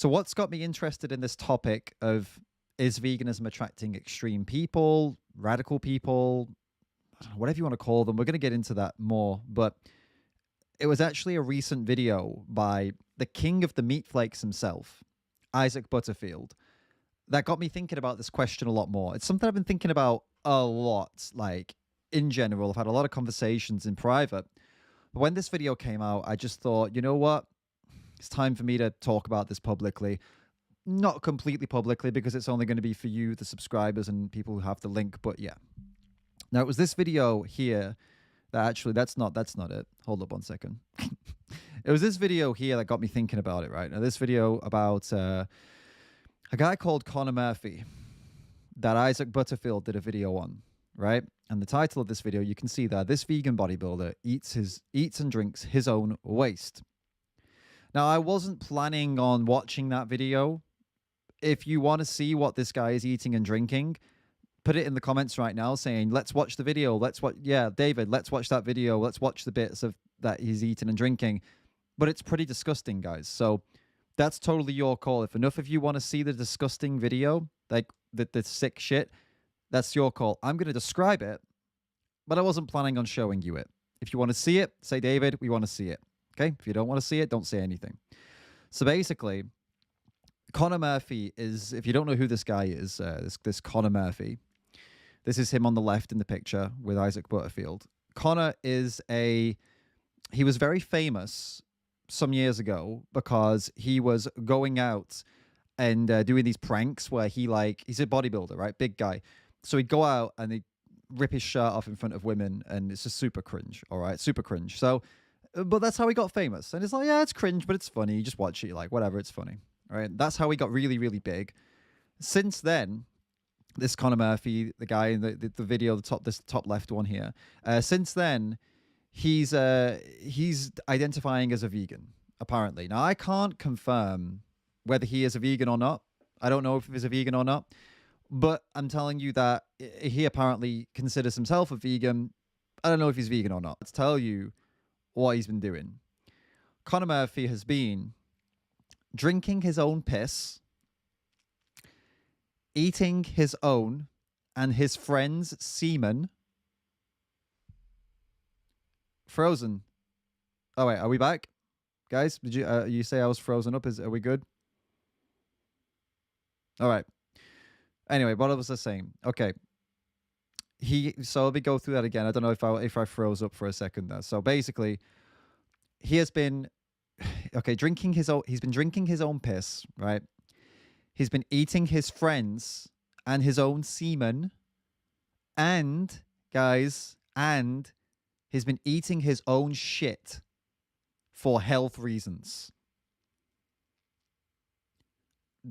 So what's got me interested in this topic of, is veganism attracting extreme people, radical people, whatever you want to call them? We're going to get into that more, but it was actually a recent video by the king of the meat flakes himself, Isaac Butterfield, that got me thinking about this question a lot more. It's something I've been thinking about a lot, like in general. I've had a lot of conversations in private. But when this video came out, I just thought, you know what? It's time for me to talk about this publicly. Not completely publicly, because it's only going to be for you, the subscribers, and people who have the link. But yeah. Now, it was this video here that actually, that's not it. Hold up one second. It was this video here that got me thinking about it, right? Now, this video about a guy called Connor Murphy that Isaac Butterfield did a video on, right? And the title of this video, you can see there, this vegan bodybuilder eats and drinks his own waste. Now, I wasn't planning on watching that video. If you want to see what this guy is eating and drinking, put it in the comments right now saying, let's watch the video. Let's watch, yeah, David, let's watch that video. Let's watch the bits of that he's eating and drinking. But it's pretty disgusting, guys. So that's totally your call. If enough of you want to see the disgusting video, like the sick shit, that's your call. I'm going to describe it, but I wasn't planning on showing you it. If you want to see it, say, David, we want to see it. Okay? If you don't want to see it, don't say anything. So basically, Connor Murphy is, if you don't know who this guy is, this Connor Murphy, this is him on the left in the picture with Isaac Butterfield. Connor is he was very famous some years ago because he was going out and doing these pranks where he's a bodybuilder, right? Big guy. So he'd go out and he'd rip his shirt off in front of women, and it's just super cringe, all right? Super cringe. So, but that's how he got famous. And it's like, yeah, it's cringe, but it's funny. You just watch it, you're like, whatever, it's funny, all right? That's how he got really, really big. Since then, this Connor Murphy, the guy in the video, this top left one here, since then, he's identifying as a vegan, apparently. Now, I can't confirm whether he is a vegan or not. I don't know if he's a vegan or not, but I'm telling you that he apparently considers himself a vegan. I don't know if he's vegan or not. Let's tell you what he's been doing. Connor Murphy has been drinking his own piss, eating his own and his friends' semen, frozen. Oh wait, are we back, guys? Did you say I was frozen up? Are we good? All right. Anyway, what was I saying? Okay. So let me go through that again. I don't know if I froze up for a second there. So basically, he has been drinking his own. He's been drinking his own piss, right? He's been eating his friends and his own semen, and guys, and he's been eating his own shit for health reasons.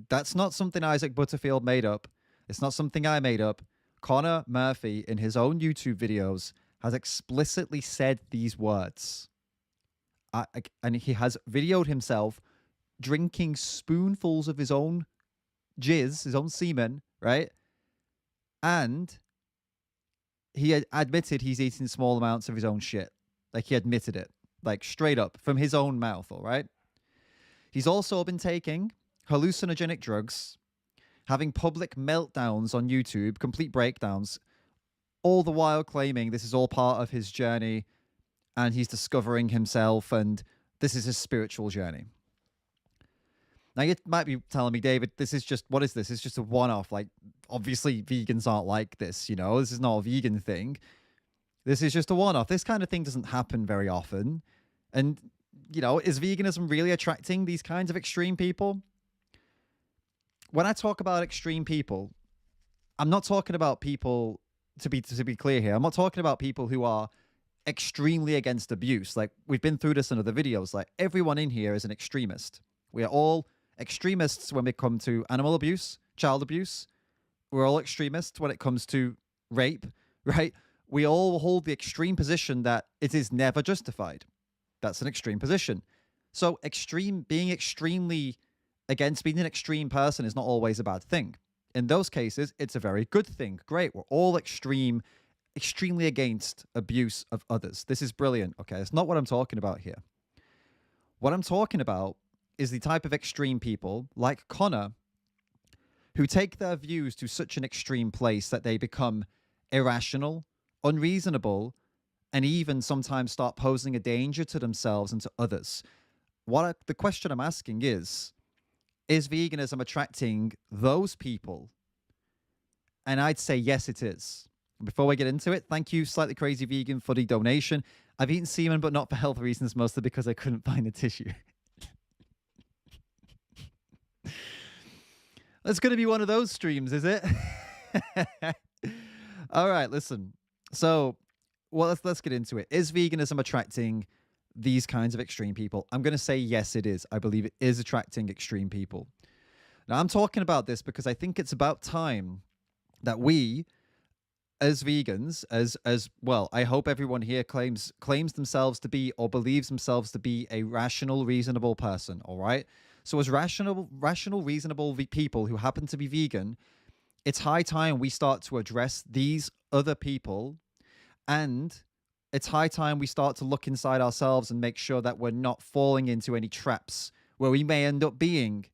That's not something Isaac Butterfield made up. It's not something I made up. Connor Murphy, in his own YouTube videos, has explicitly said these words. And he has videoed himself drinking spoonfuls of his own jizz, his own semen, right? And he had admitted he's eating small amounts of his own shit. Like, he admitted it, like straight up from his own mouth, all right? He's also been taking hallucinogenic drugs, having public meltdowns on YouTube, complete breakdowns, all the while claiming this is all part of his journey and he's discovering himself and this is his spiritual journey. Now, you might be telling me, David, what is this? It's just a one-off. Like, obviously, vegans aren't like this, you know? This is not a vegan thing. This is just a one-off. This kind of thing doesn't happen very often. And, you know, is veganism really attracting these kinds of extreme people? When I talk about extreme people, I'm not talking about people, to be clear here, I'm not talking about people who are extremely against abuse. Like, we've been through this in other videos. Like, everyone in here is an extremist. We are all extremists when we come to animal abuse, child abuse. We're all extremists when it comes to rape, right? We all hold the extreme position that it is never justified. That's an extreme position. So being extremely against being an extreme person is not always a bad thing. In those cases, it's a very good thing. Great. We're all extremely against abuse of others. This is brilliant. Okay. It's not what I'm talking about here. What I'm talking about is the type of extreme people like Connor who take their views to such an extreme place that they become irrational, unreasonable, and even sometimes start posing a danger to themselves and to others. The question I'm asking is veganism attracting those people? And I'd say yes, it is. Before we get into it, thank you, Slightly Crazy Vegan, for the donation. I've eaten semen, but not for health reasons, mostly because I couldn't find a tissue. That's going to be one of those streams, is it? All right, listen. So, well, let's get into it. Is veganism attracting these kinds of extreme people? I'm going to say yes, it is. I believe it is attracting extreme people. Now, I'm talking about this because I think it's about time that we, as vegans, as well, I hope everyone here claims themselves to be or believes themselves to be a rational, reasonable person, all right? So as rational, reasonable people who happen to be vegan, it's high time we start to address these other people, and it's high time we start to look inside ourselves and make sure that we're not falling into any traps where we may end up being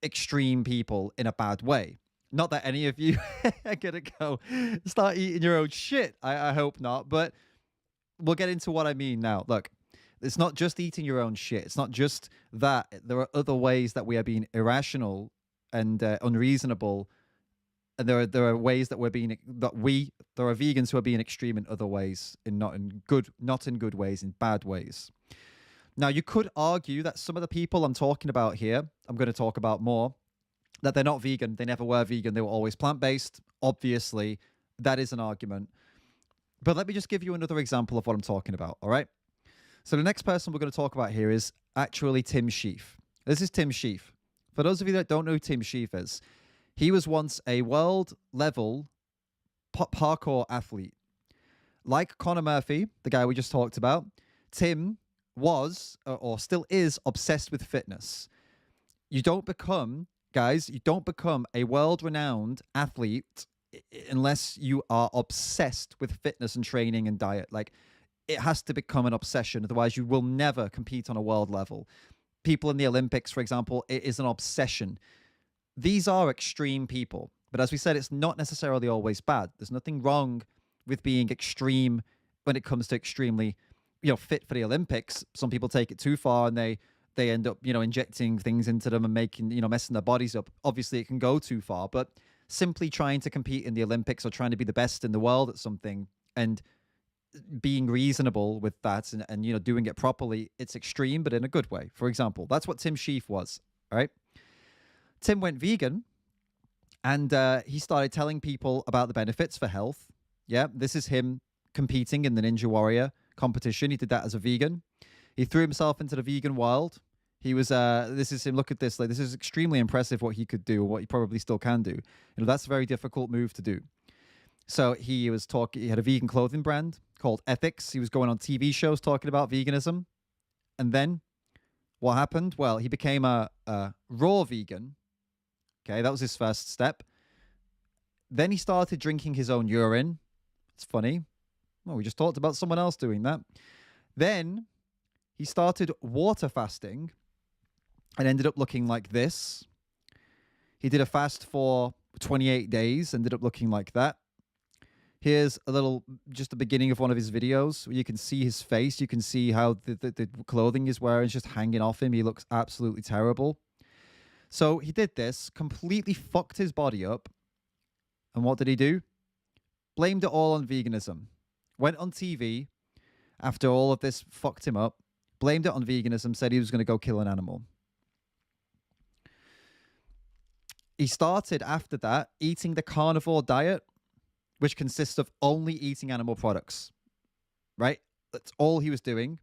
extreme people in a bad way. Not that any of you are going to go start eating your own shit. I hope not. But we'll get into what I mean now. Look, it's not just eating your own shit. It's not just that. There are other ways that we are being irrational and unreasonable. And there are ways that there are vegans who are being extreme in other ways, not in good ways, in bad ways. Now, you could argue that some of the people I'm talking about here, I'm going to talk about more, that they're not vegan. They never were vegan. They were always plant-based. Obviously, that is an argument. But let me just give you another example of what I'm talking about, all right? So the next person we're going to talk about here is actually Tim Sheef. This is Tim Sheef. For those of you that don't know who Tim Sheef is, he was once a world-level parkour athlete. Like Conor Murphy, the guy we just talked about, Tim was, or still is, obsessed with fitness. You don't become a world-renowned athlete unless you are obsessed with fitness and training and diet. Like, it has to become an obsession. Otherwise, you will never compete on a world level. People in the Olympics, for example, it is an obsession. These are extreme people. But as we said, it's not necessarily always bad. There's nothing wrong with being extreme when it comes to extremely, fit for the Olympics. Some people take it too far and they end up, injecting things into them and making, messing their bodies up. Obviously, it can go too far, but simply trying to compete in the Olympics or trying to be the best in the world at something and being reasonable with that and doing it properly, it's extreme, but in a good way. For example, that's what Tim Sheef was, all right? Tim went vegan and he started telling people about the benefits for health. Yeah, this is him competing in the Ninja Warrior competition. He did that as a vegan. He threw himself into the vegan world. He was, this is him, look at this, like, this is extremely impressive what he could do, what he probably still can do. That's a very difficult move to do. So he had a vegan clothing brand called Ethics. He was going on TV shows talking about veganism. And then what happened? Well, he became a raw vegan. Okay, that was his first step. Then he started drinking his own urine. It's funny. Well, we just talked about someone else doing that. Then he started water fasting and ended up looking like this. He did a fast for 28 days, ended up looking like that. Here's just the beginning of one of his videos. You can see his face. You can see how the clothing he's wearing is just hanging off him. He looks absolutely terrible. So he did this, completely fucked his body up. And what did he do? Blamed it all on veganism. Went on TV after all of this fucked him up. Blamed it on veganism, said he was going to go kill an animal. He started after that eating the carnivore diet, which consists of only eating animal products, right? That's all he was doing.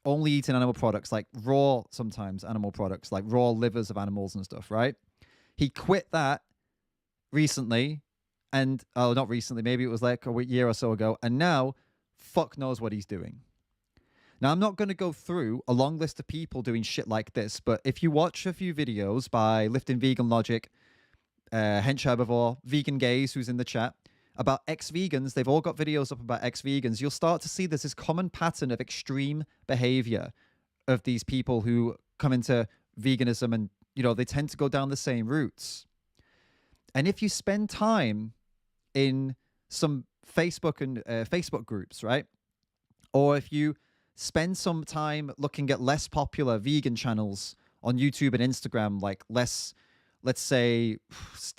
Only eating animal products, like raw, sometimes animal products, like raw livers of animals and stuff, right? He quit that recently not recently, maybe it was like a year or so ago. And now, fuck knows what he's doing. Now, I'm not going to go through a long list of people doing shit like this, but if you watch a few videos by Lifting Vegan Logic, Hench Herbivore, Vegan Gaze, who's in the chat, about ex-vegans, they've all got videos up about ex-vegans, you'll start to see there's this common pattern of extreme behavior of these people who come into veganism, and they tend to go down the same routes. And if you spend time in some Facebook and Facebook groups, right, or if you spend some time looking at less popular vegan channels on YouTube and Instagram, like less, let's say,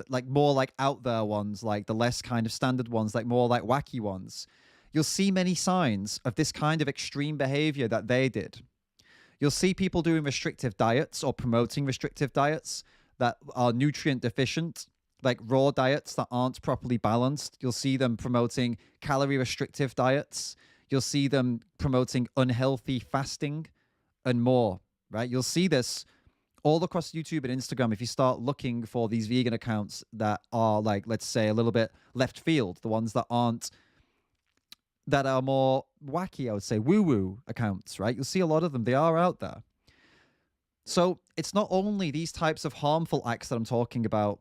like more like out there ones, like the less kind of standard ones, like more like wacky ones, you'll see many signs of this kind of extreme behavior that they did. You'll see people doing restrictive diets or promoting restrictive diets that are nutrient deficient, like raw diets that aren't properly balanced. You'll see them promoting calorie restrictive diets. You'll see them promoting unhealthy fasting and more, right? You'll see this all across YouTube and Instagram if you start looking for these vegan accounts that are like, let's say, a little bit left field, the ones that are more wacky, I would say, woo-woo accounts, right? You'll see a lot of them. They are out there. So it's not only these types of harmful acts that I'm talking about,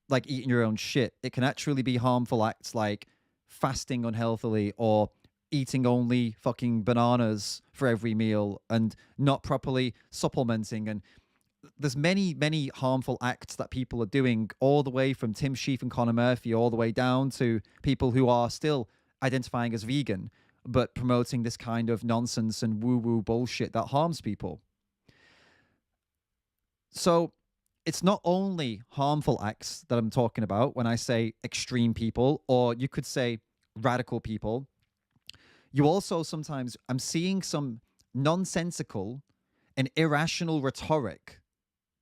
like eating your own shit. It can actually be harmful acts like fasting unhealthily or eating only fucking bananas for every meal and not properly supplementing. And there's many, many harmful acts that people are doing, all the way from Tim Sheef and Conor Murphy all the way down to people who are still identifying as vegan but promoting this kind of nonsense and woo-woo bullshit that harms people. So it's not only harmful acts that I'm talking about when I say extreme people, or you could say radical people. You also sometimes, I'm seeing some nonsensical and irrational rhetoric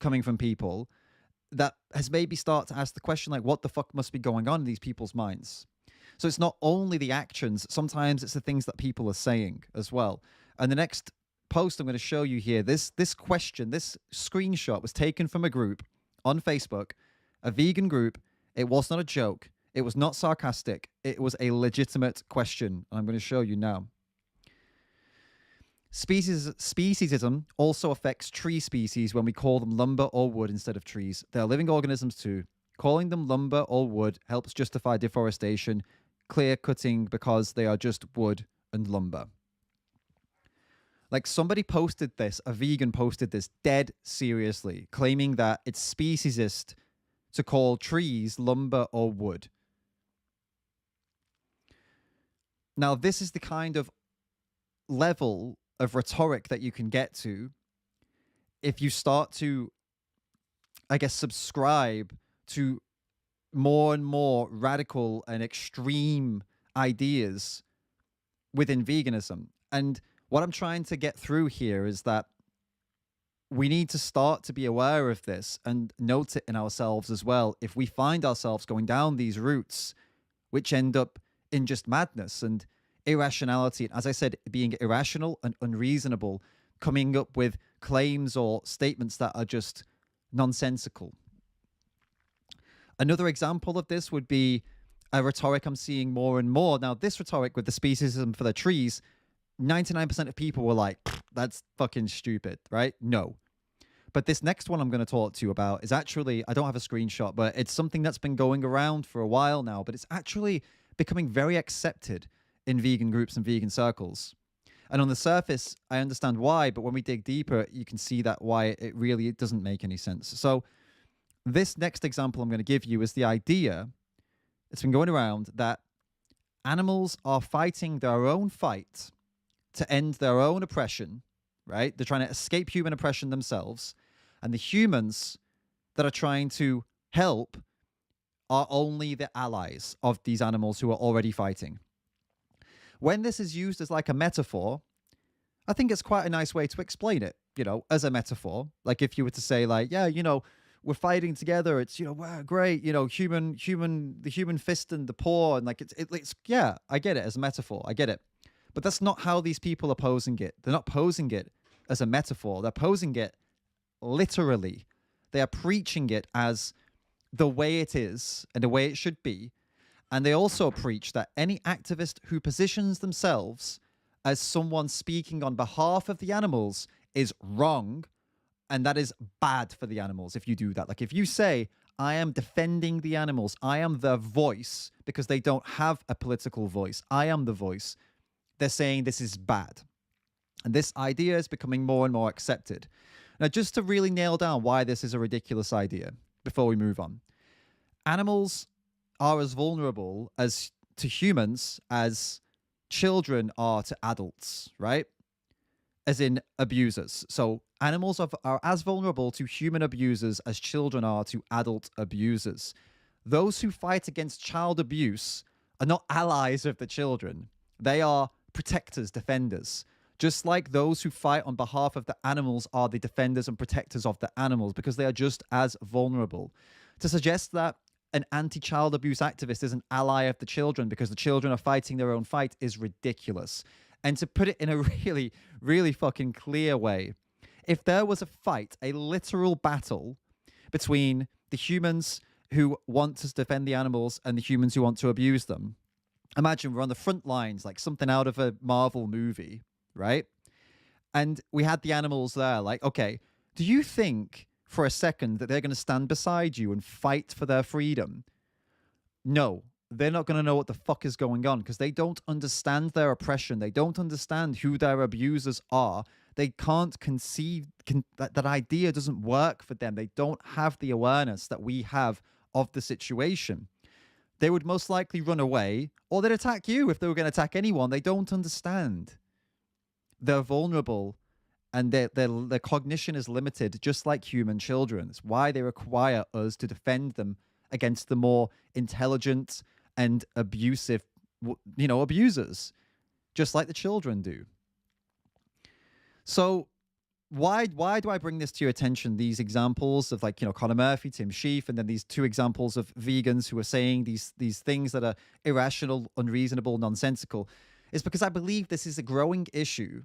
coming from people that has made me start to ask the question, like, what the fuck must be going on in these people's minds? So it's not only the actions, sometimes it's the things that people are saying as well. And the next post I'm going to show you here, this question, this screenshot was taken from a group on Facebook, a vegan group. It was not a joke. It was not sarcastic. It was a legitimate question. I'm going to show you now. Speciesism also affects tree species when we call them lumber or wood instead of trees. They are living organisms too. Calling them lumber or wood helps justify deforestation, clear cutting because they are just wood and lumber. Like, somebody posted this, a vegan posted this dead seriously, claiming that it's speciesist to call trees lumber or wood. Now, this is the kind of level of rhetoric that you can get to if you start to, I guess, subscribe to more and more radical and extreme ideas within veganism. And what I'm trying to get through here is that we need to start to be aware of this and note it in ourselves as well. If we find ourselves going down these routes, which end up in just madness and irrationality, and as I said, being irrational and unreasonable, coming up with claims or statements that are just nonsensical. Another example of this would be a rhetoric I'm seeing more and more. Now, this rhetoric with the speciesism for the trees, 99% of people were like, that's fucking stupid, right? No. But this next one I'm going to talk to you about is actually, I don't have a screenshot, but it's something that's been going around for a while now, but it's actually becoming very accepted in vegan groups and vegan circles. And on the surface, I understand why, but when we dig deeper, you can see that why it doesn't make any sense. So this next example I'm going to give you is the idea that's been going around that animals are fighting their own fight to end their own oppression, right? They're trying to escape human oppression themselves. And the humans that are trying to help are only the allies of these animals who are already fighting. When this is used as like a metaphor, I think it's quite a nice way to explain it, as a metaphor. Like if you were to say like, yeah, we're fighting together. It's, wow, great. The human fist and the paw. And like, it's, yeah, I get it as a metaphor. I get it. But that's not how these people are posing it. They're not posing it as a metaphor. They're posing it literally. They are preaching it as the way it is and the way it should be. And they also preach that any activist who positions themselves as someone speaking on behalf of the animals is wrong. And that is bad for the animals if you do that. Like if you say, I am defending the animals, I am their voice because they don't have a political voice. I am the voice. They're saying this is bad. And this idea is becoming more and more accepted. Now, just to really nail down why this is a ridiculous idea before we move on, animals are as vulnerable as to humans as children are to adults, right? As in abusers. So animals are as vulnerable to human abusers as children are to adult abusers. Those who fight against child abuse are not allies of the children. They are protectors, defenders. Just like those who fight on behalf of the animals are the defenders and protectors of the animals, because they are just as vulnerable. To suggest that an anti-child abuse activist is an ally of the children because the children are fighting their own fight is ridiculous. And to put it in a really, really fucking clear way, if there was a fight, a literal battle between the humans who want to defend the animals and the humans who want to abuse them, imagine we're on the front lines, like something out of a Marvel movie, right? And we had the animals there, like, okay, do you think for a second that they're going to stand beside you and fight for their freedom? No, they're not going to know what the fuck is going on because they don't understand their oppression. They don't understand who their abusers are. They can't conceive that idea doesn't work for them. They don't have the awareness that we have of the situation. They would most likely run away, or they'd attack you if they were going to attack anyone. They don't understand. They're vulnerable, and their cognition is limited, just like human children. It's why they require us to defend them against the more intelligent and abusive, abusers, just like the children do. So why do I bring this to your attention? These examples of, like, Conor Murphy, Tim Sheef, and then these two examples of vegans who are saying these things that are irrational, unreasonable, nonsensical, is because I believe this is a growing issue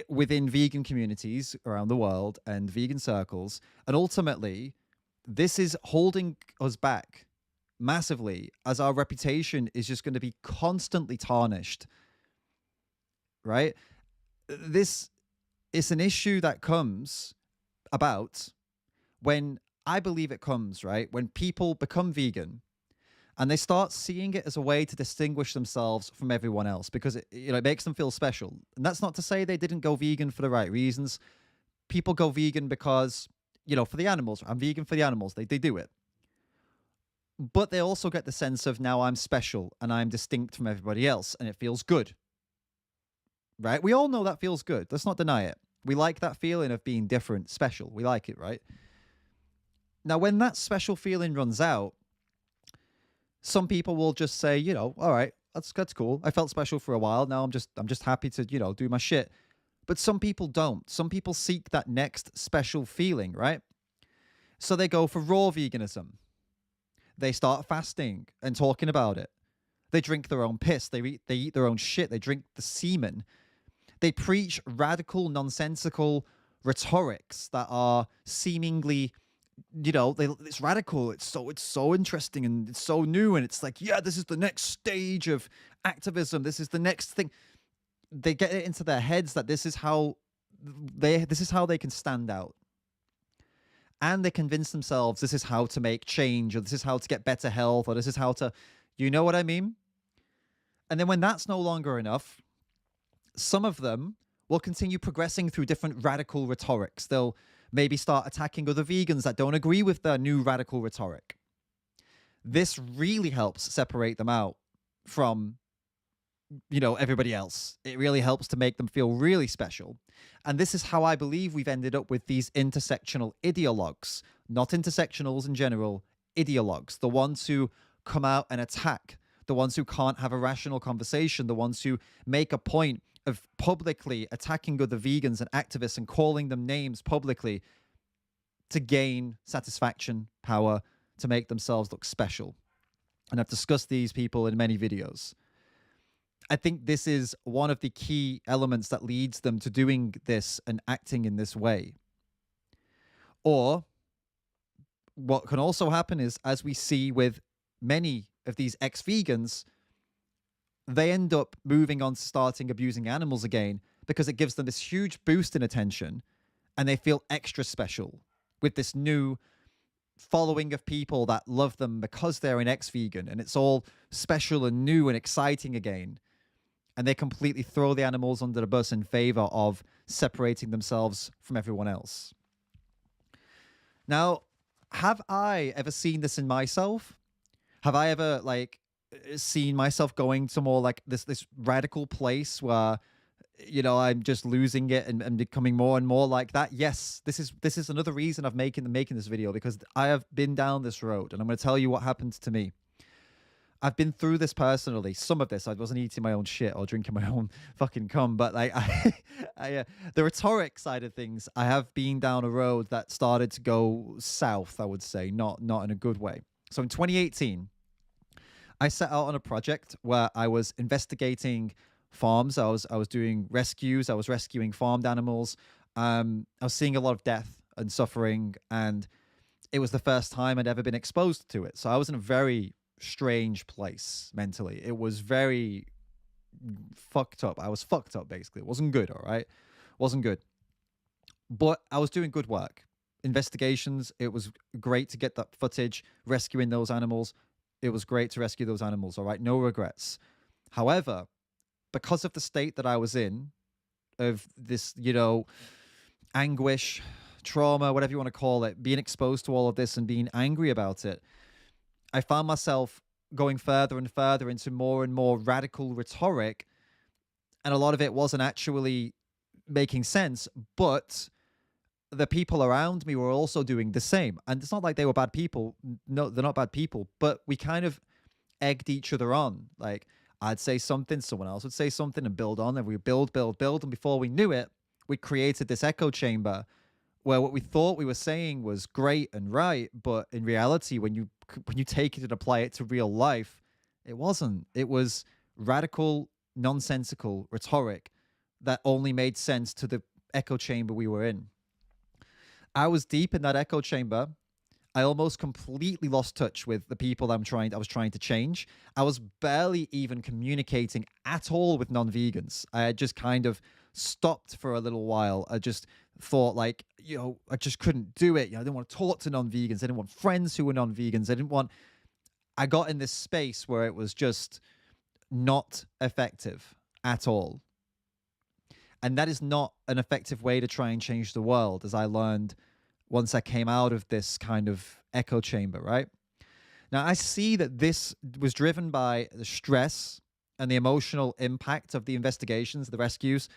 within vegan communities around the world and vegan circles. And ultimately, this is holding us back massively, as our reputation is just going to be constantly tarnished, right? This is an issue that comes about when, I believe it comes, right, when people become vegan and they start seeing it as a way to distinguish themselves from everyone else because it makes them feel special. And that's not to say they didn't go vegan for the right reasons. People go vegan because, for the animals. I'm vegan for the animals. They do it. But they also get the sense of, now I'm special and I'm distinct from everybody else, and it feels good. Right? We all know that feels good. Let's not deny it. We like that feeling of being different, special. We like it, right? Now, when that special feeling runs out, some people will just say, all right, that's cool. I felt special for a while. Now I'm just happy to, do my shit. But some people don't. Some people seek that next special feeling, right? So they go for raw veganism. They start fasting and talking about it. They drink their own piss. They eat their own shit. They drink the semen. They preach radical, nonsensical rhetorics that are seemingly, it's radical. It's so interesting and it's so new. And it's like, yeah, this is the next stage of activism. This is the next thing. They get it into their heads that this is how they can stand out. And they convince themselves this is how to make change, or this is how to get better health, or this is how to, you know what I mean? And then when that's no longer enough, some of them will continue progressing through different radical rhetorics. They'll maybe start attacking other vegans that don't agree with their new radical rhetoric. This really helps separate them out from, everybody else. It really helps to make them feel really special. And this is how I believe we've ended up with these intersectional ideologues, not intersectionals in general, ideologues, the ones who come out and attack, the ones who can't have a rational conversation, the ones who make a point of publicly attacking other vegans and activists and calling them names publicly to gain satisfaction, power, to make themselves look special. And I've discussed these people in many videos. I think this is one of the key elements that leads them to doing this and acting in this way. Or what can also happen is, as we see with many of these ex-vegans, they end up moving on to starting abusing animals again because it gives them this huge boost in attention and they feel extra special with this new following of people that love them because they're an ex-vegan, and it's all special and new and exciting again. and they completely throw the animals under the bus in favor of separating themselves from everyone else. Now, have I ever seen this in myself? Have I ever like seen myself going to more like this radical place where I'm just losing it and becoming more and more like that? Yes, this is another reason I've making this video, because I have been down this road, and I'm going to tell you what happened to me. I've been through this personally. Some of this, I wasn't eating my own shit or drinking my own fucking cum, but like, the rhetoric side of things, I have been down a road that started to go south. I would say, not in a good way. So in 2018, I set out on a project where I was investigating farms. I was doing rescues. I was rescuing farmed animals. I was seeing a lot of death and suffering, and it was the first time I'd ever been exposed to it. So I was in a very strange place mentally. It was very fucked up. I was fucked up, basically. It wasn't good, all right? Wasn't good. But I was doing good work. Investigations, it was great to get that footage, rescuing those animals. It was great to rescue those animals, all right? No regrets. However, because of the state that I was in, of this, anguish, trauma, whatever you want to call it, being exposed to all of this and being angry about it, I found myself going further and further into more and more radical rhetoric. And a lot of it wasn't actually making sense, but the people around me were also doing the same. And it's not like they were bad people. No, they're not bad people, but we kind of egged each other on. Like, I'd say something, someone else would say something, and build on, and we build. And before we knew it, we created this echo chamber where what we thought we were saying was great and right, but in reality, when you take it and apply it to real life, it wasn't. It was radical, nonsensical rhetoric that only made sense to the echo chamber we were in. I was deep in that echo chamber. I almost completely lost touch with the people I was trying to change. I was barely even communicating at all with non-vegans. I had just kind of stopped for a little while. I just thought, like, I just couldn't do it. I didn't want to talk to non-vegans. I didn't want friends who were non-vegans. I got in this space where it was just not effective at all. And that is not an effective way to try and change the world, as I learned once I came out of this kind of echo chamber, right? Now, I see that this was driven by the stress and the emotional impact of the investigations, the rescues,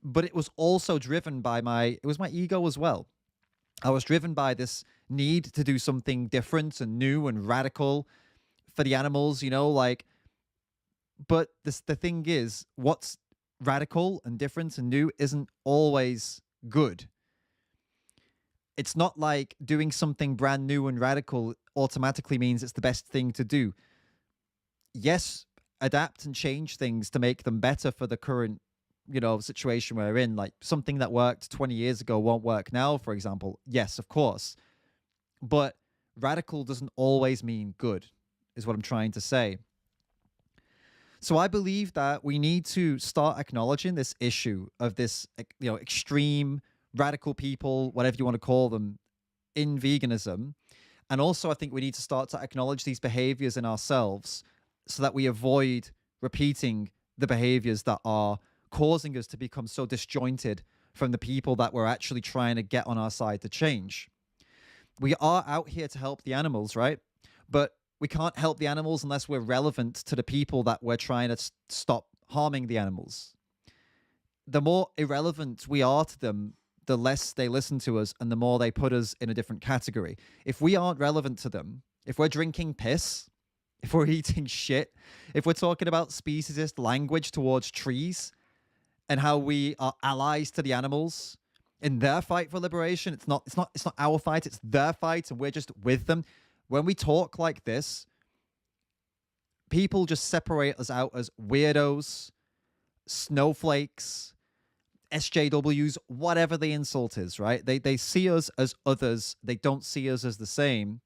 but it was also driven by my ego as well. I was driven by this need to do something different and new and radical for the animals, but the thing is, what's radical and different and new isn't always good. It's not like doing something brand new and radical automatically means it's the best thing to do. Yes, adapt and change things to make them better for the current, situation we're in. Like, something that worked 20 years ago won't work now, for example. Yes, of course. But radical doesn't always mean good, is what I'm trying to say. So I believe that we need to start acknowledging this issue of this, extreme radical people, whatever you want to call them, in veganism. And also, I think we need to start to acknowledge these behaviors in ourselves so that we avoid repeating the behaviors that are causing us to become so disjointed from the people that we're actually trying to get on our side to change. We are out here to help the animals, right? But we can't help the animals unless we're relevant to the people that we're trying to stop harming the animals. The more irrelevant we are to them, the less they listen to us and the more they put us in a different category. If we aren't relevant to them, if we're drinking piss, if we're eating shit, if we're talking about speciesist language towards trees and how we are allies to the animals in their fight for liberation, it's not our fight, it's their fight, and we're just with them. When we talk like this, people just separate us out as weirdos, snowflakes, SJWs, whatever the insult is, right? They see us as others. They don't see us as the same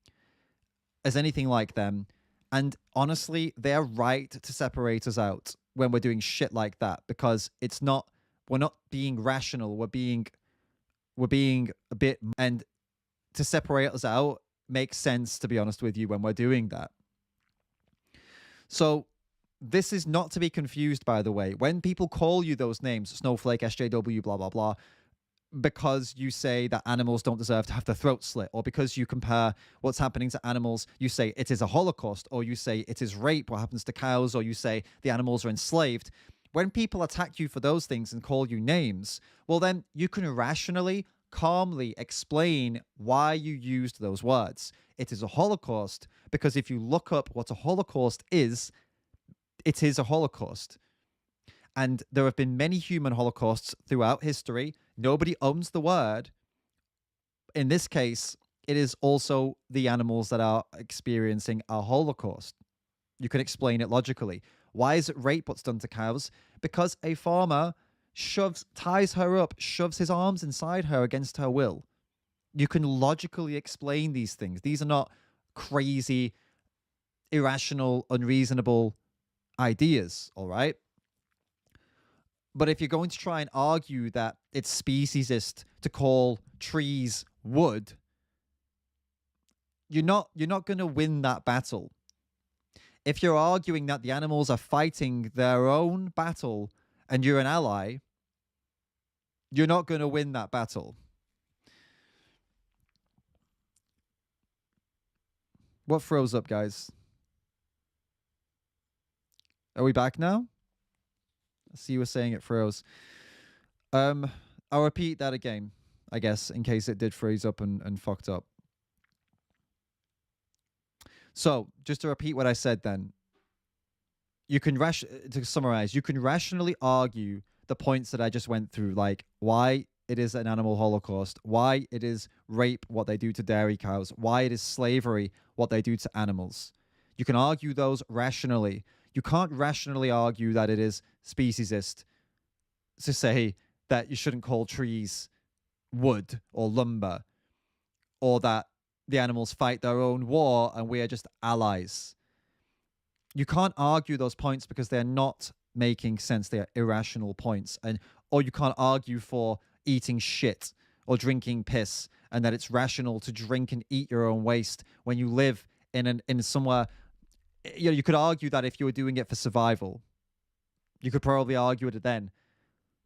as anything like them. And honestly, they're right to separate us out when we're doing shit like that, because we're not being rational. We're being a bit, and to separate us out makes sense, to be honest with you, when we're doing that. So this is not to be confused, by the way. When people call you those names, snowflake, SJW, blah, blah, blah, because you say that animals don't deserve to have their throat slit, or because you compare what's happening to animals, you say it is a Holocaust, or you say it is rape, what happens to cows, or you say the animals are enslaved. When people attack you for those things and call you names, well, then you can rationally, calmly explain why you used those words. It is a Holocaust because if you look up what a Holocaust is, it is a Holocaust. And there have been many human holocausts throughout history. Nobody owns the word. In this case, it is also the animals that are experiencing a Holocaust. You can explain it logically. Why is it rape what's done to cows? Because a farmer ties her up, shoves his arms inside her against her will. You can logically explain these things. These are not crazy, irrational, unreasonable ideas, all right? But if you're going to try and argue that it's speciesist to call trees wood, you're not going to win that battle. If you're arguing that the animals are fighting their own battle and you're an ally, you're not going to win that battle. What froze up, guys? Are we back now? I see you were saying it froze. I'll repeat that again, I guess, in case it did freeze up and fucked up. So, just to repeat what I said then, you can to summarize, you can rationally argue the points that I just went through, like why it is an animal holocaust, why it is rape, what they do to dairy cows, why it is slavery, what they do to animals. You can argue those rationally. You can't rationally argue that it is speciesist to say that you shouldn't call trees wood or lumber, or that the animals fight their own war and we are just allies. You can't argue those points because they're not making sense. They are irrational points. Or you can't argue for eating shit or drinking piss and that it's rational to drink and eat your own waste when you live in somewhere. You know, you could argue that if you were doing it for survival, you could probably argue it then,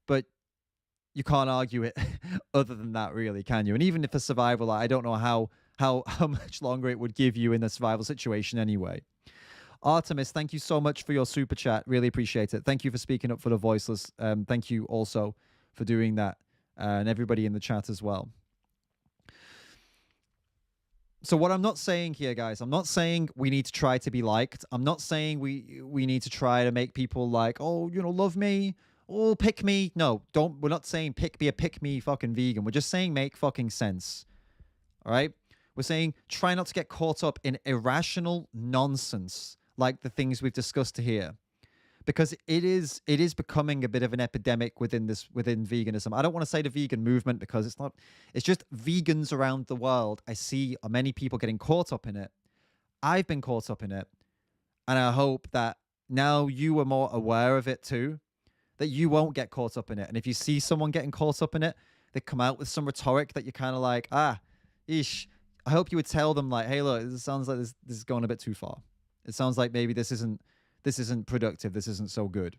but you can't argue it other than that, really, can you? And even if for survival, I don't know how much longer it would give you in the survival situation anyway. Artemis, thank you so much for your super chat. Really appreciate it. Thank you for speaking up for the voiceless. Thank you also for doing that, and everybody in the chat as well. So what I'm not saying here, guys, I'm not saying we need to try to be liked. I'm not saying we need to try to make people like, oh, you know, love me, oh, pick me. No, don't. We're not saying be a pick me fucking vegan. We're just saying make fucking sense. All right? We're saying try not to get caught up in irrational nonsense like the things we've discussed here, because it is becoming a bit of an epidemic within veganism. I don't want to say the vegan movement because it's not. It's just vegans around the world. I see many people getting caught up in it. I've been caught up in it, and I hope that now you are more aware of it too, that you won't get caught up in it. And if you see someone getting caught up in it, they come out with some rhetoric that you're kind of like, ish. I hope you would tell them like, hey, look, this sounds like this is going a bit too far. It sounds like maybe this isn't productive. This isn't so good.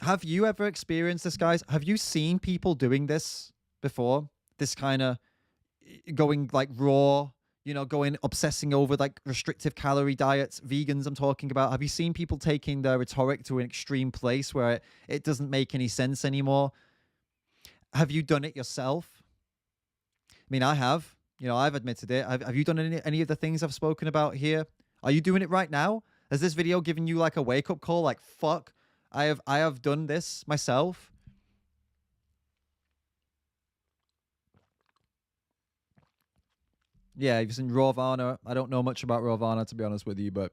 Have you ever experienced this, guys? Have you seen people doing this before? This kind of going like raw, you know, going obsessing over like restrictive calorie diets, vegans I'm talking about. Have you seen people taking their rhetoric to an extreme place where it doesn't make any sense anymore? Have you done it yourself? I mean, I have. You know, I've admitted it. Have you done any of the things I've spoken about here? Are you doing it right now? Has this video given you like a wake-up call? Like, fuck, I have done this myself. Yeah, you've seen Ravana. I don't know much about Ravana, to be honest with you, but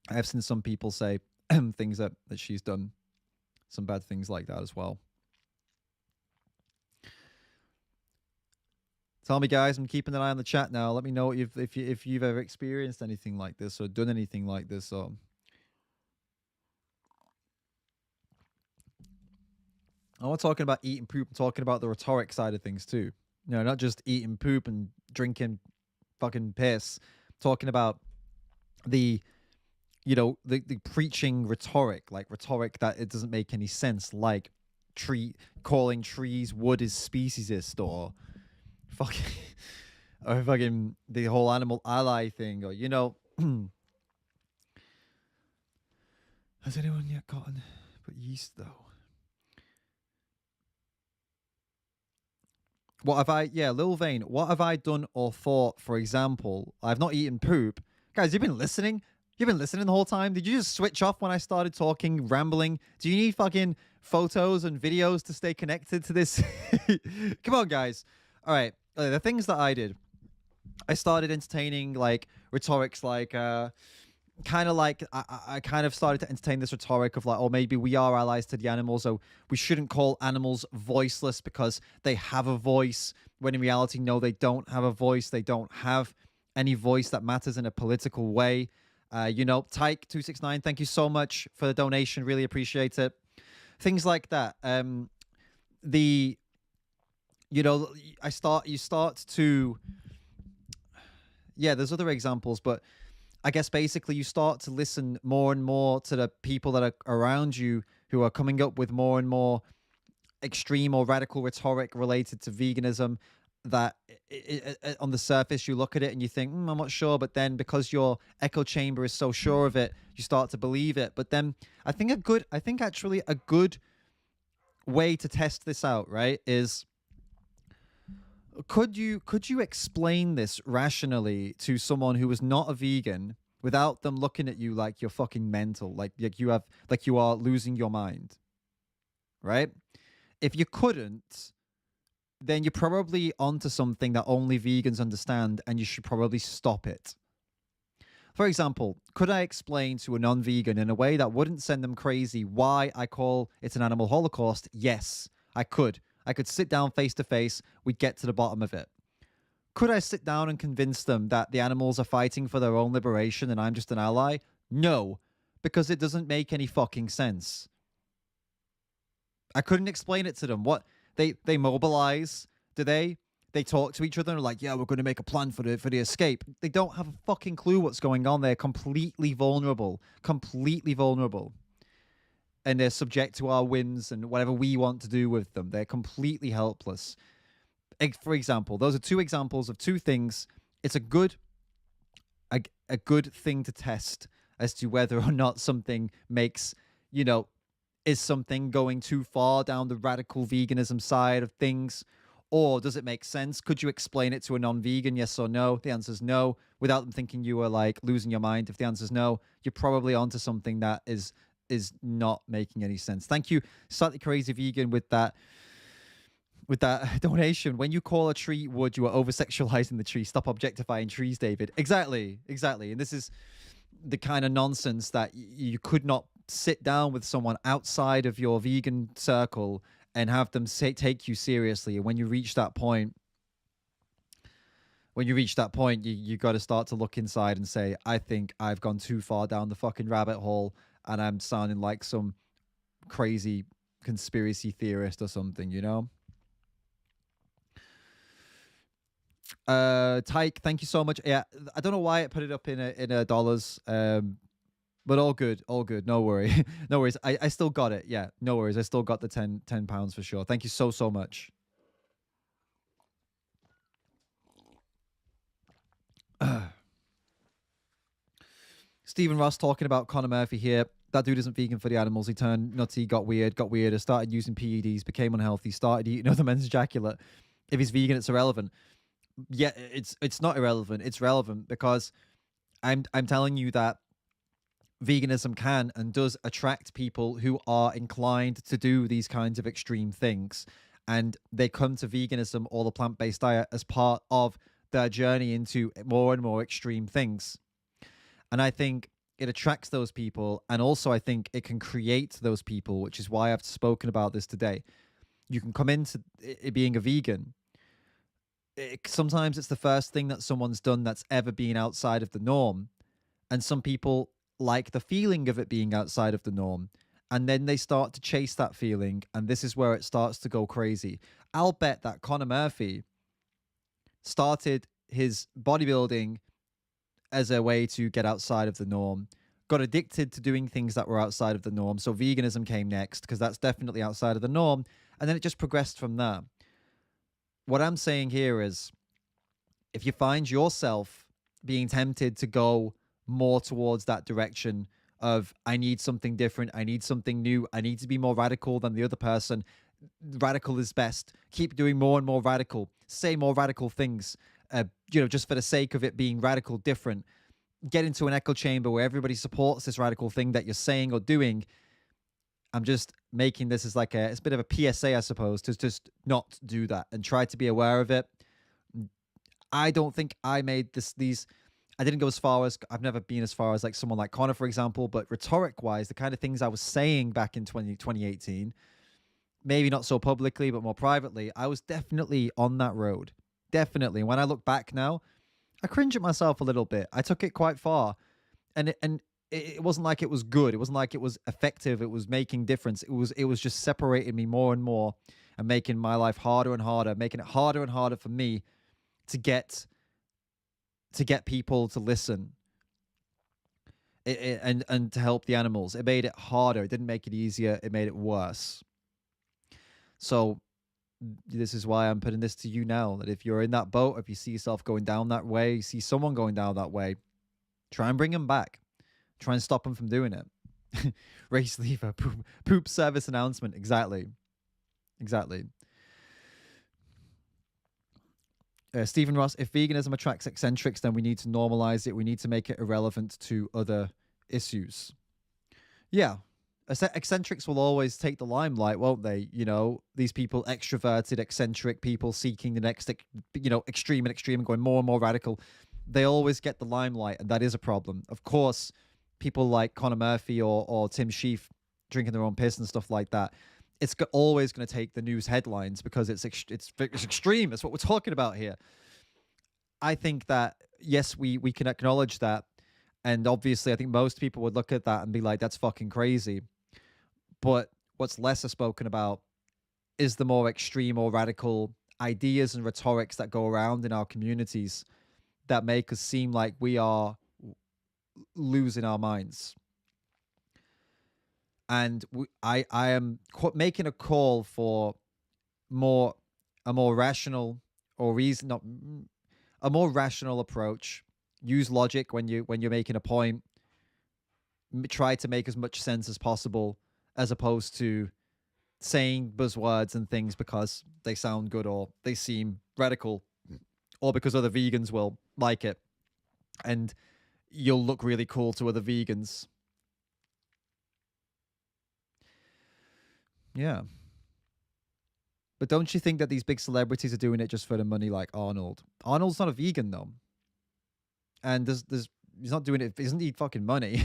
I have seen some people say things that she's done some bad things like that as well. Tell me, guys. I'm keeping an eye on the chat now. Let me know if you've ever experienced anything like this or done anything like this. Or I'm not talking about eating poop. I'm talking about the rhetoric side of things too. You know, not just eating poop and drinking fucking piss. I'm talking about the the preaching rhetoric, like rhetoric that it doesn't make any sense, like calling trees wood is speciesist, or fucking or fucking the whole animal ally thing, or has anyone yet gotten but yeast though? What have I? Yeah, Lil Vane. What have I done or thought? For example, I've not eaten poop. Guys, you've been listening. You've been listening the whole time. Did you just switch off when I started talking, rambling? Do you need fucking photos and videos to stay connected to this? Come on, guys. All right. The things that I did. I started entertaining like rhetorics, like kind of like I kind of started to entertain this rhetoric of like, oh, maybe we are allies to the animals, so we shouldn't call animals voiceless because they have a voice, when in reality, no, they don't have a voice. They don't have any voice that matters in a political way. Tyke269, thank you so much for the donation. Really appreciate it. Things like that. The you start to, yeah, there's other examples, but I guess basically you start to listen more and more to the people that are around you who are coming up with more and more extreme or radical rhetoric related to veganism, that on the surface you look at it and you think, I'm not sure, but then because your echo chamber is so sure of it, you start to believe it. But then I think actually a good way to test this out, right, is could you explain this rationally to someone who is not a vegan without them looking at you like you're fucking mental, like you are losing your mind, right? If you couldn't, then you're probably onto something that only vegans understand, and you should probably stop it. For example, could I explain to a non-vegan in a way that wouldn't send them crazy why I call it an animal holocaust? Yes, I could. I could sit down face to face. We'd get to the bottom of it. Could I sit down and convince them that the animals are fighting for their own liberation and I'm just an ally? No, because it doesn't make any fucking sense. I couldn't explain it to them. What they mobilize? Do they? They talk to each other and are like, yeah, we're going to make a plan for the escape. They don't have a fucking clue what's going on. They're completely vulnerable. And they're subject to our whims and whatever we want to do with them. They're completely helpless. For example, those are two examples of two things. It's a good thing to test as to whether or not something makes, is something going too far down the radical veganism side of things, or does it make sense? Could you explain it to a non-vegan, yes or no? The answer is no, without them thinking you are like losing your mind. If the answer is no, you're probably onto something that is not making any sense. Thank you, Slightly Crazy Vegan, with that donation. When you call a tree wood, you are over-sexualizing the tree. Stop objectifying trees, David. Exactly. And this is the kind of nonsense that you could not sit down with someone outside of your vegan circle and have them take you seriously. And when you reach that point, you got to start to look inside and say, I think I've gone too far down the fucking rabbit hole and I'm sounding like some crazy conspiracy theorist or something, Tyke, thank you so much. Yeah, I don't know why it put it up in a dollars, but all good. No worry, no worries. I still got it. Yeah, no worries. I still got the 10 pounds for sure. Thank you so much. Stephen Ross talking about Conor Murphy here. That dude isn't vegan for the animals. He turned nutty, got weirder, started using PEDs, became unhealthy, started eating other men's ejaculate. If he's vegan, it's irrelevant. Yeah, it's not irrelevant. It's relevant because I'm telling you that veganism can and does attract people who are inclined to do these kinds of extreme things, and they come to veganism or the plant-based diet as part of their journey into more and more extreme things. And I think it attracts those people, and also I think it can create those people, which is why I've spoken about this today. You can come into it being a vegan. Sometimes it's the first thing that someone's done that's ever been outside of the norm, and some people like the feeling of it being outside of the norm, and then they start to chase that feeling, and this is where it starts to go crazy. I'll bet that Conor Murphy started his bodybuilding as a way to get outside of the norm. Got addicted to doing things that were outside of the norm. So veganism came next because that's definitely outside of the norm. And then it just progressed from there. What I'm saying here is if you find yourself being tempted to go more towards that direction of, I need something different, I need something new, I need to be more radical than the other person, radical is best. Keep doing more and more radical, say more radical things, just for the sake of it being radical different. Get into an echo chamber where everybody supports this radical thing that you're saying or doing. I'm just making this as like it's a bit of a PSA, I suppose, to just not do that and try to be aware of it. I don't think I made I didn't go as far as, I've never been as far as like someone like Connor, for example, but rhetoric wise, the kind of things I was saying back in 2018, maybe not so publicly, but more privately, I was definitely on that road. Definitely. When I look back now, I cringe at myself a little bit. I took it quite far, and it wasn't like it was good. It wasn't like it was effective. It was making difference. It was just separating me more and more and making my life harder and harder, making it harder and harder for me to get people to listen and to help the animals. It made it harder. It didn't make it easier. It made it worse. So this is why I'm putting this to you now, that if you're in that boat, if you see yourself going down that way, you see someone going down that way, try and bring them back. Try and stop them from doing it. Race lever, poop service announcement. Exactly. Stephen Ross, if veganism attracts eccentrics, then we need to normalize it. We need to make it irrelevant to other issues. Yeah. Eccentrics will always take the limelight, won't they? These people, extroverted, eccentric people seeking the next, extreme and going more and more radical. They always get the limelight, and that is a problem. Of course, people like Conor Murphy or Tim Sheef drinking their own piss and stuff like that, it's always going to take the news headlines because it's extreme. That's what we're talking about here. I think that, yes, we can acknowledge that. And obviously, I think most people would look at that and be like, that's fucking crazy. But what's lesser spoken about is the more extreme or radical ideas and rhetorics that go around in our communities that make us seem like we are losing our minds. And I am making a call for a more rational or a more rational approach. Use logic when you're making a point. Try to make as much sense as possible, as opposed to saying buzzwords and things because they sound good or they seem radical, or because other vegans will like it, and you'll look really cool to other vegans. Yeah. But don't you think that these big celebrities are doing it just for the money, like Arnold? Arnold's not a vegan, though. And he's not doing it. He doesn't need fucking money.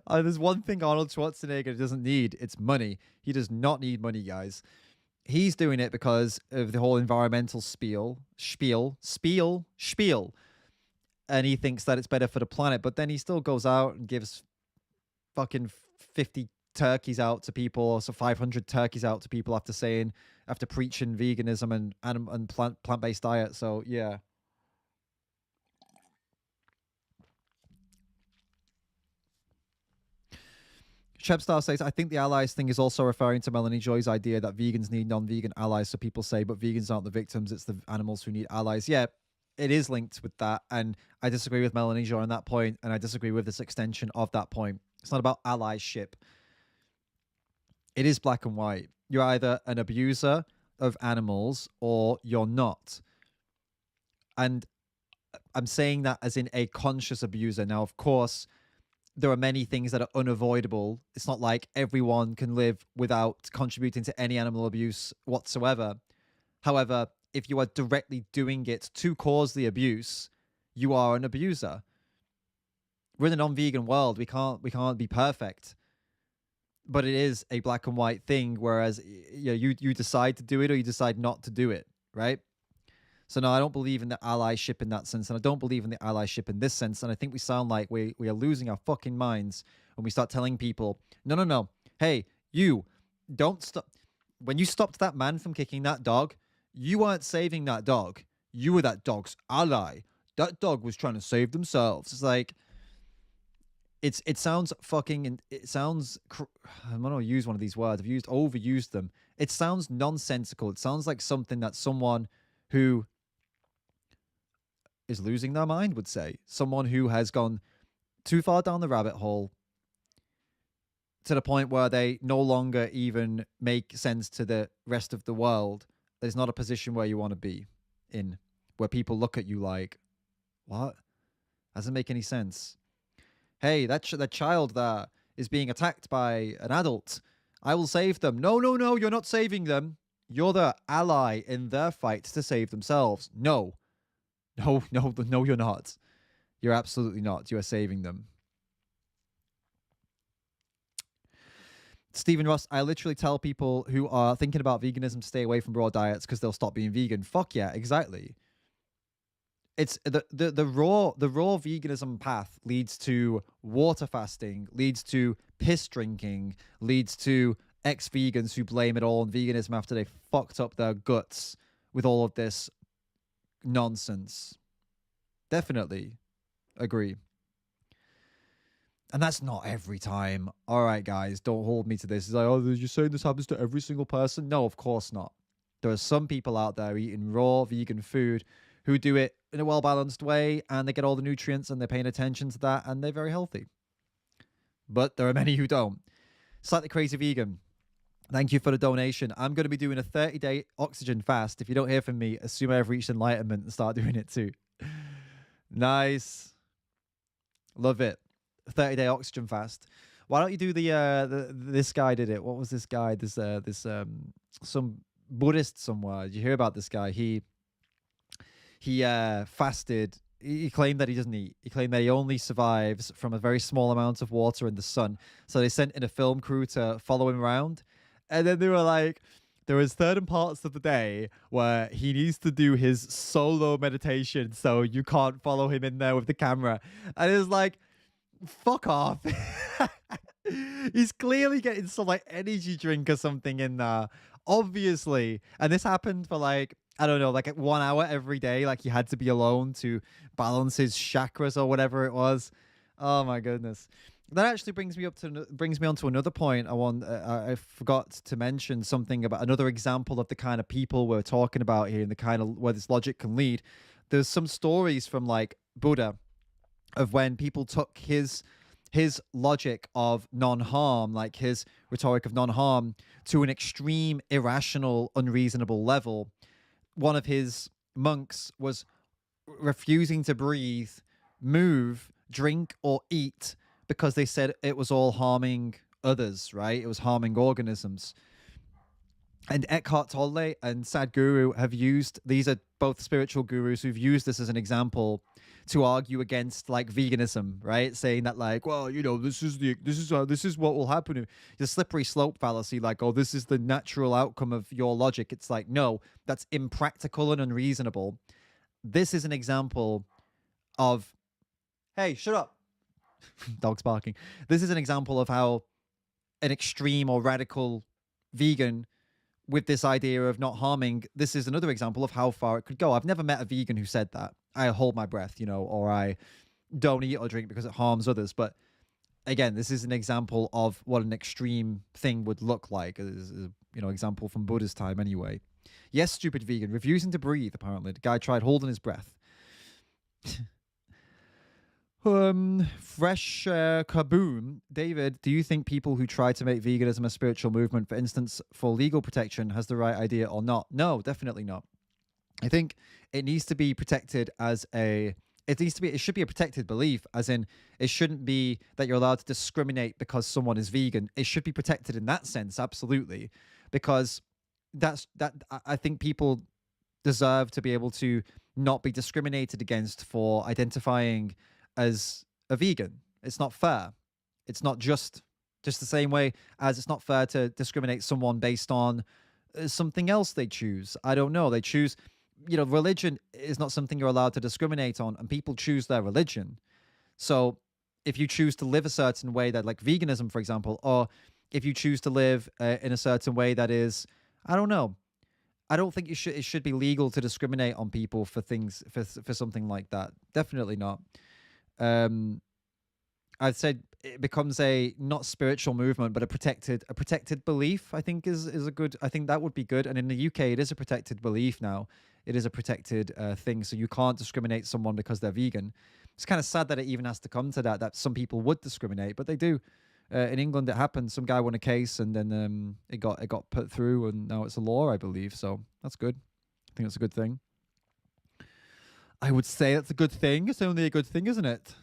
There's one thing Arnold Schwarzenegger doesn't need. It's money. He does not need money, guys. He's doing it because of the whole environmental spiel. And he thinks that it's better for the planet. But then he still goes out and gives fucking 50 turkeys out to people, or so 500 turkeys out to people after preaching veganism and plant-based diet. So yeah. Chepstar says, I think the allies thing is also referring to Melanie Joy's idea that vegans need non-vegan allies. So people say, but vegans aren't the victims, it's the animals who need allies. Yeah, it is linked with that. And I disagree with Melanie Joy on that point, and I disagree with this extension of that point. It's not about allyship. It is black and white. You're either an abuser of animals or you're not. And I'm saying that as in a conscious abuser. Now, of course, there are many things that are unavoidable. It's not like everyone can live without contributing to any animal abuse whatsoever. However, if you are directly doing it to cause the abuse, you are an abuser. We're in a non-vegan world. We can't be perfect. But it is a black and white thing, whereas you decide to do it or you decide not to do it, right? So no, I don't believe in the allyship in that sense, and I don't believe in the allyship in this sense. And I think we sound like we are losing our fucking minds when we start telling people, no, hey, you, don't stop. When you stopped that man from kicking that dog, you weren't saving that dog. You were that dog's ally. that dog was trying to save themselves. It's like, it sounds fucking, it sounds, I'm going to use one of these words. I've overused them. It sounds nonsensical. It sounds like something that someone who is losing their mind would say. Someone who has gone too far down the rabbit hole to the point where they no longer even make sense to the rest of the world. There's not a position where you want to be in, where people look at you like, what? Doesn't make any sense. Hey, that child there is being attacked by an adult. I will save them. No, no, no, you're not saving them. You're the ally in their fight to save themselves. No. No, no, no, you're not. You're absolutely not. You are saving them. Stephen Ross, I literally tell people who are thinking about veganism to stay away from raw diets because they'll stop being vegan. Fuck yeah, exactly. It's the raw veganism path leads to water fasting, leads to piss drinking, leads to ex-vegans who blame it all on veganism after they fucked up their guts with all of this nonsense. Definitely agree. And that's not every time. All right, guys, don't hold me to this. It's like, oh, you're saying this happens to every single person? No, of course not. There are some people out there eating raw vegan food who do it in a well-balanced way, and they get all the nutrients, and they're paying attention to that, and they're very healthy. But there are many who don't. Slightly Crazy Vegan, thank you for the donation. I'm going to be doing a 30-day oxygen fast. If you don't hear from me, assume I've reached enlightenment and start doing it too. Nice. Love it. 30-day oxygen fast. Why don't you do this guy did it? What was this guy? Some Buddhist somewhere. Did you hear about this guy? He fasted. He claimed that he doesn't eat. He claimed that he only survives from a very small amount of water in the sun. So they sent in a film crew to follow him around. And then they were like, there was certain parts of the day where he needs to do his solo meditation, so you can't follow him in there with the camera. And it's like, fuck off. He's clearly getting some like energy drink or something in there, obviously. And this happened for like, I don't know, like 1 hour every day. Like he had to be alone to balance his chakras or whatever it was. Oh my goodness. That actually brings me on to another point. I forgot to mention something about another example of the kind of people we're talking about here and the kind of where this logic can lead. There's some stories from like Buddha of when people took his logic of non-harm, like his rhetoric of non-harm, to an extreme, irrational, unreasonable level. One of his monks was refusing to breathe, move, drink, or eat because they said it was all harming others, right? It was harming organisms. And Eckhart Tolle and Sadhguru have used, these are both spiritual gurus who've used this as an example to argue against like veganism, right? Saying that like, well, you know, this is what will happen. The slippery slope fallacy, like, oh, this is the natural outcome of your logic. It's like, no, that's impractical and unreasonable. This is an example of, hey, shut up. Dog's barking. This is an example of how an extreme or radical vegan with this idea of not harming, this is another example of how far it could go. I've never met a vegan who said that. I hold my breath, you know, or I don't eat or drink because it harms others. But again, this is an example of what an extreme thing would look like. You know, example from Buddha's time anyway. Yes, stupid vegan, refusing to breathe, apparently. The guy tried holding his breath. Fresh Kaboom. David, do you think people who try to make veganism a spiritual movement, for instance, for legal protection, has the right idea or not? No, definitely not. I think it needs to be protected as it should be a protected belief, as in it shouldn't be that you're allowed to discriminate because someone is vegan. It should be protected in that sense, absolutely, because I think people deserve to be able to not be discriminated against for identifying as a vegan. It's not fair. It's not just the same way as it's not fair to discriminate someone based on something else they choose. I don't know. They choose, you know, religion is not something you're allowed to discriminate on, and people choose their religion. So if you choose to live a certain way, that like veganism, for example, or if you choose to live in a certain way that is, I don't know, I don't think it should be legal to discriminate on people for things for something like that. Definitely not. Um, I'd say it becomes a not spiritual movement, but a protected belief. I think is a good. I think that would be good. And in the UK, it is a protected belief now. It is a protected thing, so you can't discriminate someone because they're vegan. It's kind of sad that it even has to come to that. That some people would discriminate, but they do. In England, it happened. Some guy won a case, and then it got put through, and now it's a law, I believe. So that's good. I think that's a good thing. I would say that's a good thing. It's only a good thing, isn't it?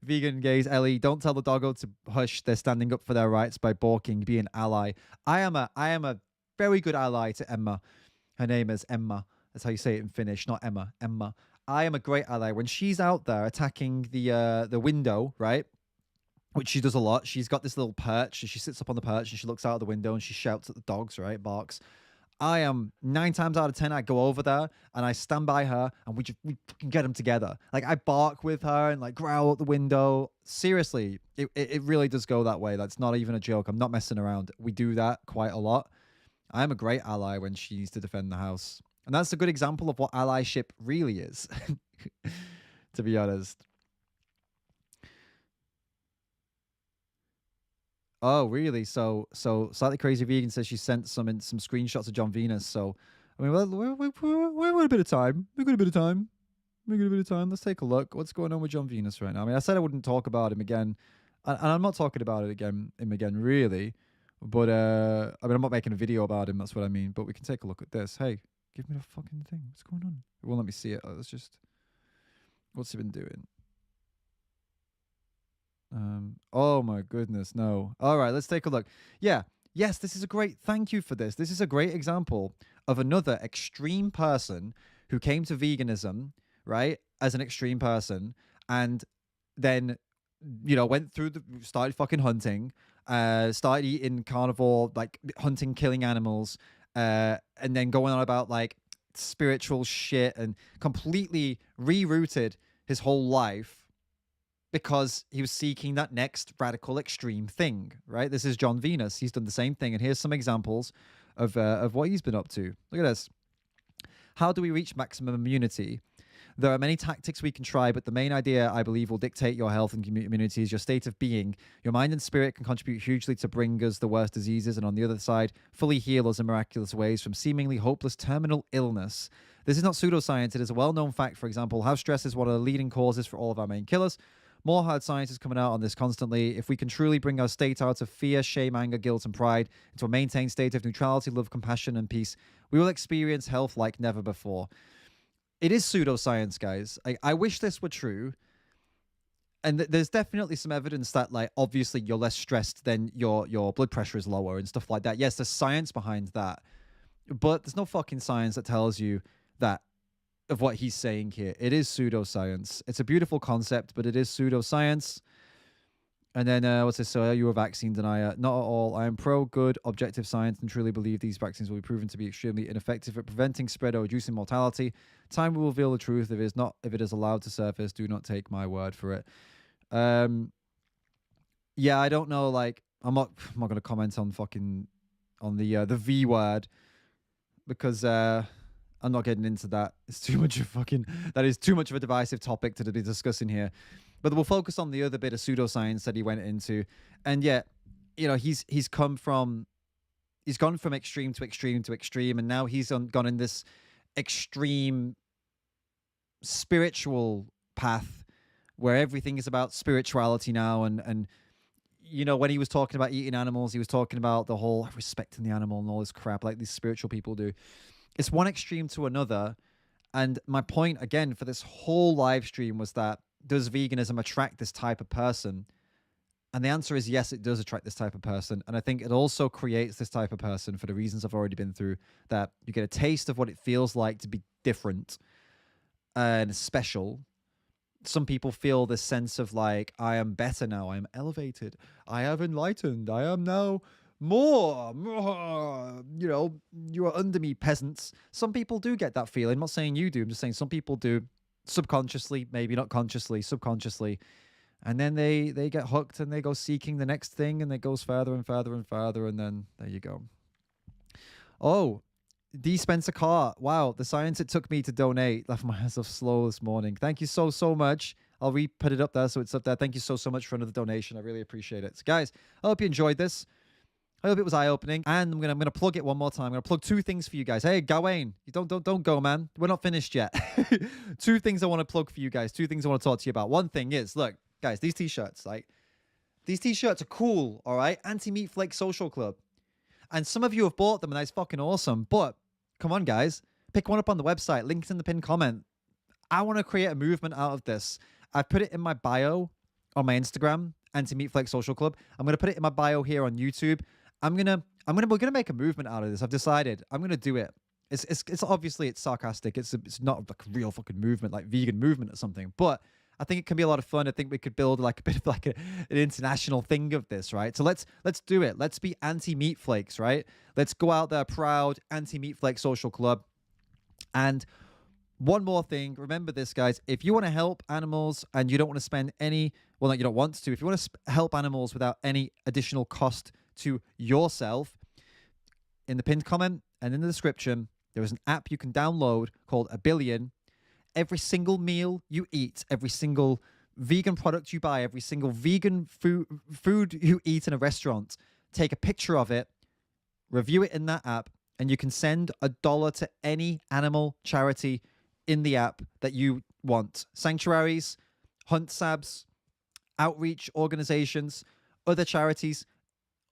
Vegan gays, Ellie, don't tell the doggo to hush. They're standing up for their rights by balking. Be an ally. I am a very good ally to Emma. Her name is Emma. That's how you say it in Finnish, not Emma. Emma. I am a great ally when she's out there attacking the window, right? Which she does a lot. She's got this little perch, and she sits up on the perch, and she looks out the window, and she shouts at the dogs, right? Barks. I am 9 times out of 10. I go over there and I stand by her, and we fucking get them together. Like, I bark with her and like growl at the window. Seriously, it really does go that way. That's not even a joke. I'm not messing around. We do that quite a lot. I am a great ally when she needs to defend the house, and that's a good example of what allyship really is. To be honest. Oh, really? So slightly crazy vegan says she sent some screenshots of John Venus. So, I mean, well, we've got a bit of time. We've got a bit of time. We've got a bit of time. Let's take a look. What's going on with John Venus right now? I mean, I said I wouldn't talk about him again, and I'm not talking about him again, really. But I mean, I'm not making a video about him. That's what I mean. But we can take a look at this. Hey, give me the fucking thing. What's going on? It won't let me see it. Let's just. What's he been doing? Oh my goodness, no. All right, let's take a look. Yeah, yes, this is a great, thank you for this. This is a great example of another extreme person who came to veganism, right, as an extreme person, and then, went through started fucking hunting, started eating carnivore, like hunting, killing animals, and then going on about like spiritual shit and completely rerouted his whole life because he was seeking that next radical extreme thing, right? This is John Venus. He's done the same thing. And here's some examples of what he's been up to. Look at this. How do we reach maximum immunity? There are many tactics we can try, but the main idea, I believe, will dictate your health and immunity is your state of being. Your mind and spirit can contribute hugely to bring us the worst diseases, and on the other side, fully heal us in miraculous ways from seemingly hopeless terminal illness. This is not pseudoscience. It is a well-known fact. For example, how stress is one of the leading causes for all of our main killers. More hard science is coming out on this constantly. If we can truly bring our state out of fear, shame, anger, guilt, and pride into a maintained state of neutrality, love, compassion, and peace, we will experience health like never before. It is pseudoscience, guys. I wish this were true. And there's definitely some evidence that, like, obviously you're less stressed, then your blood pressure is lower and stuff like that. Yes, there's science behind that. But there's no fucking science that tells you that of what he's saying here. It is pseudoscience. It's a beautiful concept, but it is pseudoscience. And then what's this? So are you a vaccine denier? Not at all. I am pro good objective science and truly believe these vaccines will be proven to be extremely ineffective at preventing spread or reducing mortality. Time will reveal the truth. If it is allowed to surface, do not take my word for it. Yeah, I don't know. Like, I'm not going to comment on the V word because I'm not getting into that. It's too much of that is too much of a divisive topic to be discussing here. But we'll focus on the other bit of pseudoscience that he went into. And yet, he's gone from extreme to extreme to extreme, and now he's gone in this extreme spiritual path where everything is about spirituality now. And when he was talking about eating animals, he was talking about the whole respecting the animal and all this crap like these spiritual people do. It's one extreme to another. And my point, again, for this whole live stream was that, does veganism attract this type of person? And the answer is yes, it does attract this type of person. And I think it also creates this type of person for the reasons I've already been through, that you get a taste of what it feels like to be different and special. Some people feel this sense of like, I am better now. I am elevated. I have enlightened. I am now more, you are under me, peasants. Some people do get that feeling. I'm not saying you do. I'm just saying some people do, subconsciously, maybe not consciously, subconsciously. And then they get hooked and they go seeking the next thing, and it goes further and further and further, and then there you go. Oh, D. Spencer Carr. Wow, the science it took me to donate left my hands off slow this morning. Thank you so much. I'll put it up there so it's up there. Thank you so much for another donation. I really appreciate it. So guys, I hope you enjoyed this. I hope it was eye-opening. And I'm gonna plug it one more time. I'm gonna plug 2 things for you guys. Hey, Gawain, you don't go, man. We're not finished yet. 2 things I want to plug for you guys. 2 things I want to talk to you about. One thing is, look, guys, these t-shirts, like, these t-shirts are cool, all right? Anti-Meat Flake Social Club. And some of you have bought them, and that's fucking awesome. But come on, guys, pick one up on the website. Link's in the pinned comment. I want to create a movement out of this. I've put it in my bio on my Instagram, Anti-Meat Flake Social Club. I'm gonna put it in my bio here on YouTube. We're gonna make a movement out of this. I've decided I'm gonna do it. It's obviously it's sarcastic. It's not like a real fucking movement, like vegan movement or something. But I think it can be a lot of fun. I think we could build like a bit of like an international thing of this, right? So let's do it. Let's be anti-meat flakes, right? Let's go out there proud, Anti-Meat Flake Social Club. And one more thing, remember this, guys. If you want to help animals and you don't want to spend any, well, no, you don't want to. If you want to help animals without any additional cost to yourself, in the pinned comment and in the description, there is an app you can download called A Billion. Every single meal you eat, every single vegan product you buy, every single vegan food you eat in a restaurant, take a picture of it, review it in that app, and you can send $1 to any animal charity in the app that you want. Sanctuaries, hunt sabs, outreach organizations, other charities,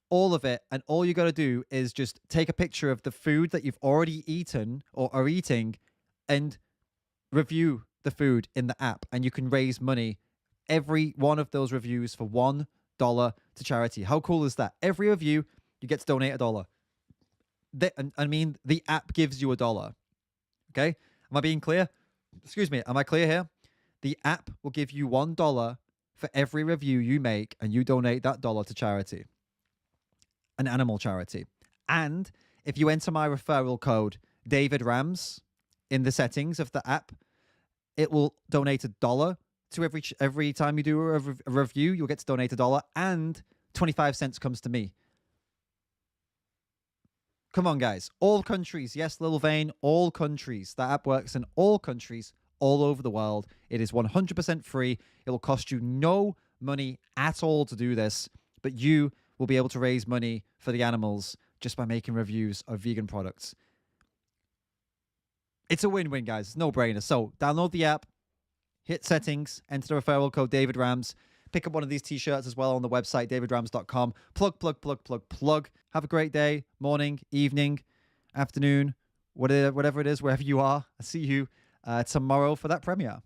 all of it. And all you got to do is just take a picture of the food that you've already eaten or are eating and review the food in the app, and you can raise money, every one of those reviews, for $1 to charity. How cool is that? Every review, you get to donate $1. The app gives you $1. Okay? Am I being clear? Excuse me. Am I clear here? The app will give you $1 for every review you make, and you donate that $1 to charity, an animal charity. And if you enter my referral code, David Rams, in the settings of the app, it will donate $1 to every time you do a review. You'll get to donate $1, and 25 cents comes to me. Come on, guys. All countries. Yes, Lil Vane, all countries. That app works in all countries all over the world. It is 100% free. It will cost you no money at all to do this, but you will be able to raise money for the animals just by making reviews of vegan products. It's a win-win, guys. It's no brainer. So download the app, hit settings, enter the referral code David Rams. Pick up one of these t-shirts as well on the website, davidrams.com. Plug. Have a great day, morning, evening, afternoon, whatever it is, wherever you are. I'll see you tomorrow for that premiere.